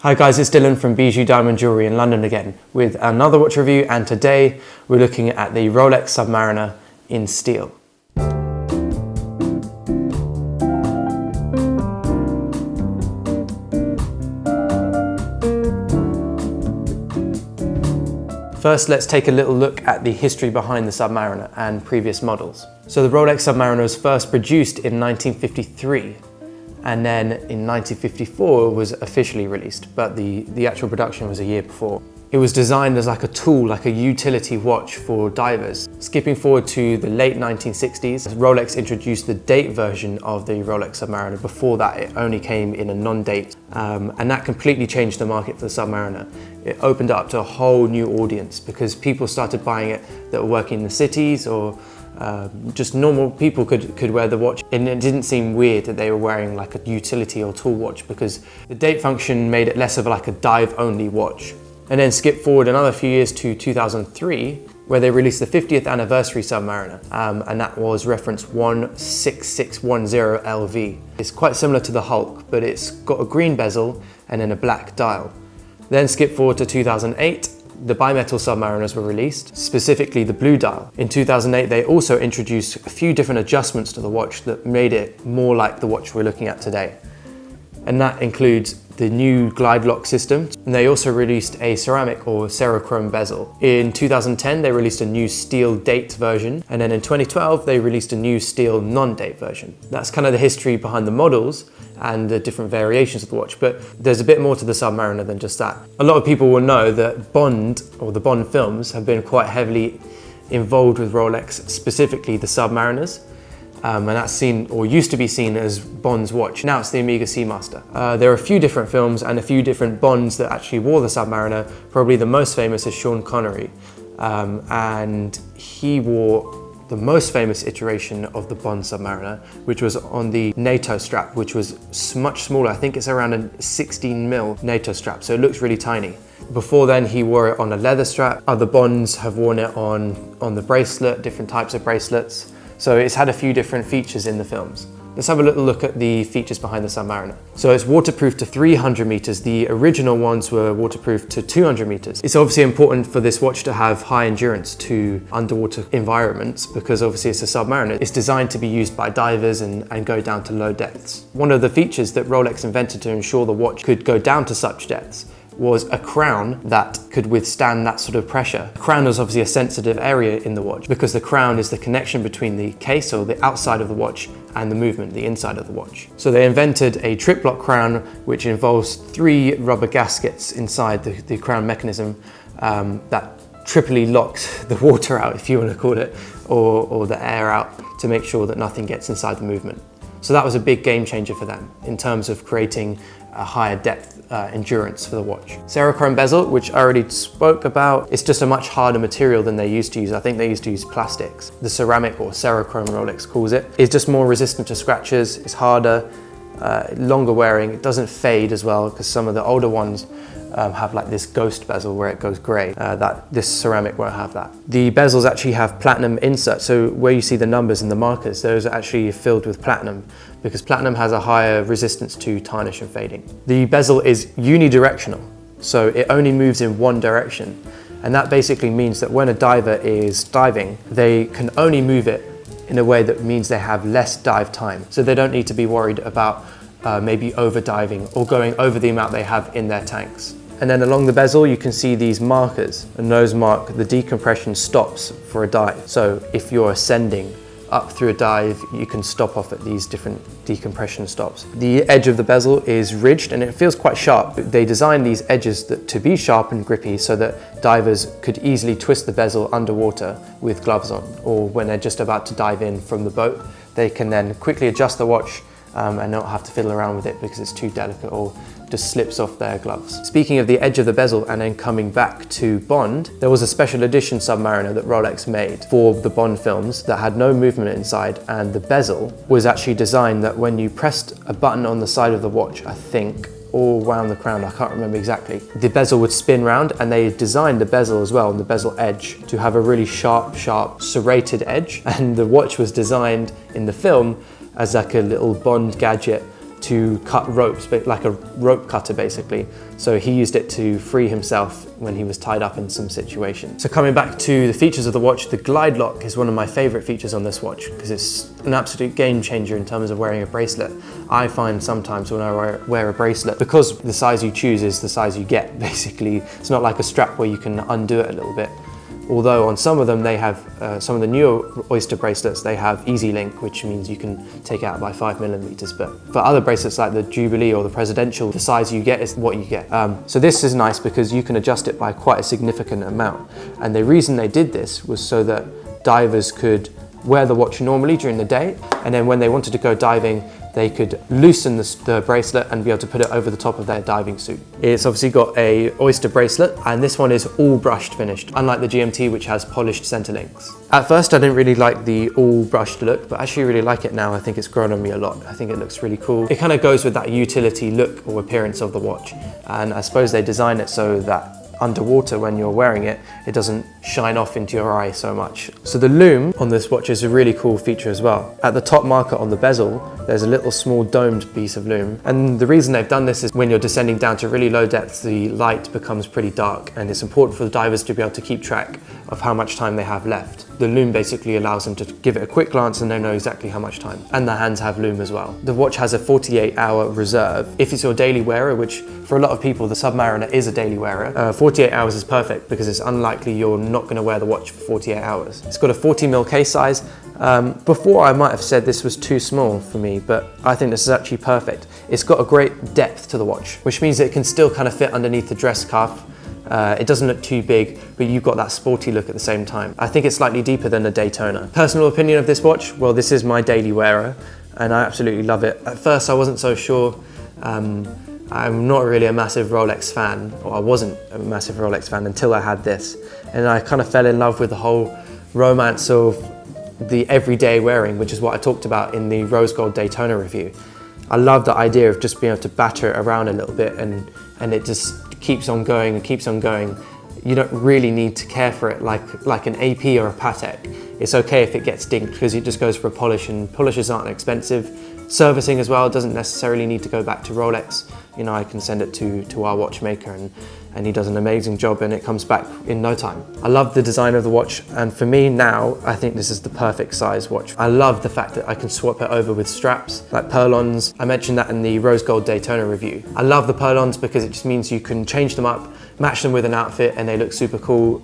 Hi guys, it's Dylan from Bijou Diamond Jewellery in London again with another watch review, and today we're looking at the Rolex Submariner in steel. First, let's take a little look at the history behind the Submariner and previous models. So the Rolex Submariner was first produced in 1953. And then in 1954 it was officially released, but the actual production was a year before. It was designed as like a tool, like a utility watch for divers. Skipping forward to the late 1960s, Rolex introduced the date version of the Rolex Submariner. Before that, it only came in a non-date, and that completely changed the market for the Submariner. It opened up to a whole new audience because people started buying it that were working in the cities, or just normal people could wear the watch, and it didn't seem weird that they were wearing like a utility or tool watch because the date function made it less of like a dive only watch. And then skip forward another few years to 2003, where they released the 50th anniversary Submariner, and that was reference 16610LV. It's quite similar to the Hulk, but it's got a green bezel and then a black dial. Then skip forward to 2008, the bimetal Submariners were released, specifically the blue dial. In 2008, they also introduced a few different adjustments to the watch that made it more like the watch we're looking at today. And that includes the new glide lock system. And they also released a ceramic or cerochrome bezel. In 2010, they released a new steel date version. And then in 2012, they released a new steel non-date version. That's kind of the history behind the models and the different variations of the watch, but there's a bit more to the Submariner than just that. A lot of people will know that Bond, or the Bond films, have been quite heavily involved with Rolex, specifically the Submariners, and that's seen, or used to be seen, as Bond's watch. Now it's the Omega Seamaster. There are a few different films and a few different Bonds that actually wore the Submariner. Probably the most famous is Sean Connery, and he wore the most famous iteration of the Bond Submariner, which was on the NATO strap, which was much smaller. I think it's around a 16mm NATO strap, so it looks really tiny. Before then, he wore it on a leather strap. Other Bonds have worn it on the bracelet, different types of bracelets. So it's had a few different features in the films. Let's have a little look at the features behind the Submariner. So it's waterproof to 300 meters. The original ones were waterproof to 200 meters. It's obviously important for this watch to have high endurance to underwater environments because obviously it's a Submariner. It's designed to be used by divers and go down to low depths. One of the features that Rolex invented to ensure the watch could go down to such depths was a crown that could withstand that sort of pressure. The crown is obviously a sensitive area in the watch because the crown is the connection between the case, or the outside of the watch, and the movement, the inside of the watch. So they invented a trip lock crown, which involves 3 rubber gaskets inside the crown mechanism that triply locks the water out, if you want to call it, or the air out, to make sure that nothing gets inside the movement. So that was a big game changer for them in terms of creating a higher depth endurance for the watch. Cerochrome bezel, which I already spoke about, it's just a much harder material than they used to use. I think they used to use plastics. The ceramic, or cerochrome Rolex calls it, is just more resistant to scratches, it's harder, longer wearing, it doesn't fade as well, because some of the older ones have like this ghost bezel where it goes grey. This ceramic won't have that. The bezels actually have platinum inserts, so where you see the numbers and the markers, those are actually filled with platinum, because platinum has a higher resistance to tarnish and fading. The bezel is unidirectional, so it only moves in one direction. And that basically means that when a diver is diving, they can only move it in a way that means they have less dive time. So they don't need to be worried about maybe over diving or going over the amount they have in their tanks. And then along the bezel, you can see these markers, and those mark the decompression stops for a dive. So if you're ascending up through a dive, you can stop off at these different decompression stops. The edge of the bezel is ridged and it feels quite sharp. They designed these edges to be sharp and grippy so that divers could easily twist the bezel underwater with gloves on, or when they're just about to dive in from the boat, they can then quickly adjust the watch and not have to fiddle around with it because it's too delicate or just slips off their gloves. Speaking of the edge of the bezel, and then coming back to Bond, there was a special edition Submariner that Rolex made for the Bond films that had no movement inside, and the bezel was actually designed that when you pressed a button on the side of the watch, I think, or wound the crown, I can't remember exactly, the bezel would spin round, and they designed the bezel as well, and the bezel edge, to have a really sharp, serrated edge. And the watch was designed in the film as like a little Bond gadget to cut ropes, but like a rope cutter basically. So he used it to free himself when he was tied up in some situation. So coming back to the features of the watch, the glide lock is one of my favorite features on this watch because it's an absolute game changer in terms of wearing a bracelet. I find sometimes when I wear a bracelet, because the size you choose is the size you get, basically. It's not like a strap where you can undo it a little bit. Although on some of them they have, some of the newer Oyster bracelets, they have Easy Link, which means you can take it out by 5mm. But for other bracelets like the Jubilee or the Presidential, the size you get is what you get. So this is nice because you can adjust it by quite a significant amount. And the reason they did this was so that divers could wear the watch normally during the day, and then when they wanted to go diving, they could loosen the bracelet and be able to put it over the top of their diving suit. It's obviously got a Oyster bracelet, and this one is all brushed finished, unlike the GMT, which has polished center links. At first I didn't really like the all brushed look, but I actually really like it now. I think it's grown on me a lot. I think it looks really cool. It kind of goes with that utility look or appearance of the watch, and I suppose they design it so that underwater when you're wearing it, it doesn't shine off into your eye so much. So the lume on this watch is a really cool feature as well. At the top marker on the bezel, there's a little small domed piece of lume. And the reason they've done this is when you're descending down to really low depths, the light becomes pretty dark, and it's important for the divers to be able to keep track of how much time they have left. The lume basically allows them to give it a quick glance and they know exactly how much time. And the hands have lume as well. The watch has a 48-hour reserve. If it's your daily wearer, which for a lot of people, the Submariner is a daily wearer, 48 hours is perfect because it's unlikely you're not going to wear the watch for 48 hours. It's got a 40mm case size. Before I might have said this was too small for me, but I think this is actually perfect. It's got a great depth to the watch, which means it can still kind of fit underneath the dress cuff. It doesn't look too big, but you've got that sporty look at the same time. I think it's slightly deeper than the Daytona. Personal opinion of this watch, well, this is my daily wearer, and I absolutely love it. At first, I wasn't so sure. I'm not really a massive Rolex fan, or I wasn't a massive Rolex fan until I had this. And I kind of fell in love with the whole romance of the everyday wearing, which is what I talked about in the Rose Gold Daytona review. I love the idea of just being able to batter it around a little bit and it just keeps on going and keeps on going. You don't really need to care for it like an AP or a Patek. It's okay if it gets dinked because it just goes for a polish, and polishes aren't expensive. Servicing as well doesn't necessarily need to go back to Rolex. You know, I can send it to our watchmaker and he does an amazing job and it comes back in no time. I love the design of the watch, and for me now, I think this is the perfect size watch. I love the fact that I can swap it over with straps, like purlons. I mentioned that in the Rose Gold Daytona review. I love the purlons because it just means you can change them up, match them with an outfit, and they look super cool.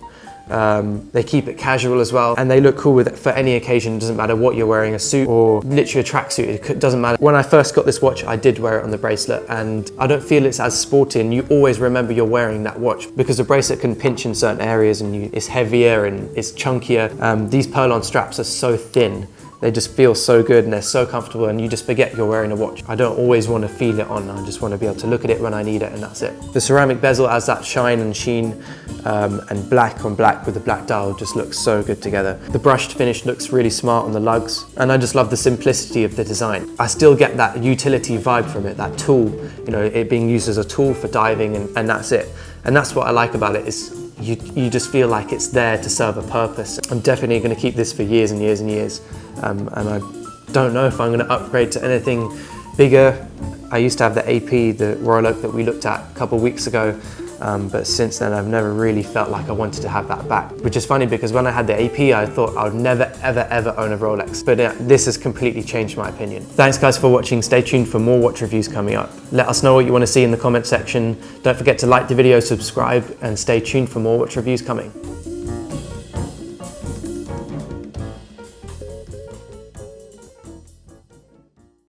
They keep it casual as well, and they look cool with it for any occasion. It doesn't matter what you're wearing, a suit or literally a tracksuit, it doesn't matter. When I first got this watch, I did wear it on the bracelet, and I don't feel it's as sporty, and you always remember you're wearing that watch because the bracelet can pinch in certain areas and it's heavier and it's chunkier. These purlon straps are so thin. They just feel so good and they're so comfortable, and you just forget you're wearing a watch. I don't always want to feel it on, I just want to be able to look at it when I need it, and that's it. The ceramic bezel has that shine and sheen, and black on black with the black dial just looks so good together. The brushed finish looks really smart on the lugs, and I just love the simplicity of the design. I still get that utility vibe from it, that tool, you know, it being used as a tool for diving, and that's it. And that's what I like about it, is you just feel like it's there to serve a purpose. I'm definitely going to keep this for years and years and years. And I don't know if I'm going to upgrade to anything bigger. I used to have the AP, the Royal Oak that we looked at a couple of weeks ago, but since then I've never really felt like I wanted to have that back. Which is funny because when I had the AP, I thought I would never ever own a Rolex, but this has completely changed my opinion. Thanks guys for watching. Stay tuned for more watch reviews coming up. Let us know what you want to see in the comment section. Don't forget to like the video, subscribe, and stay tuned for more watch reviews coming.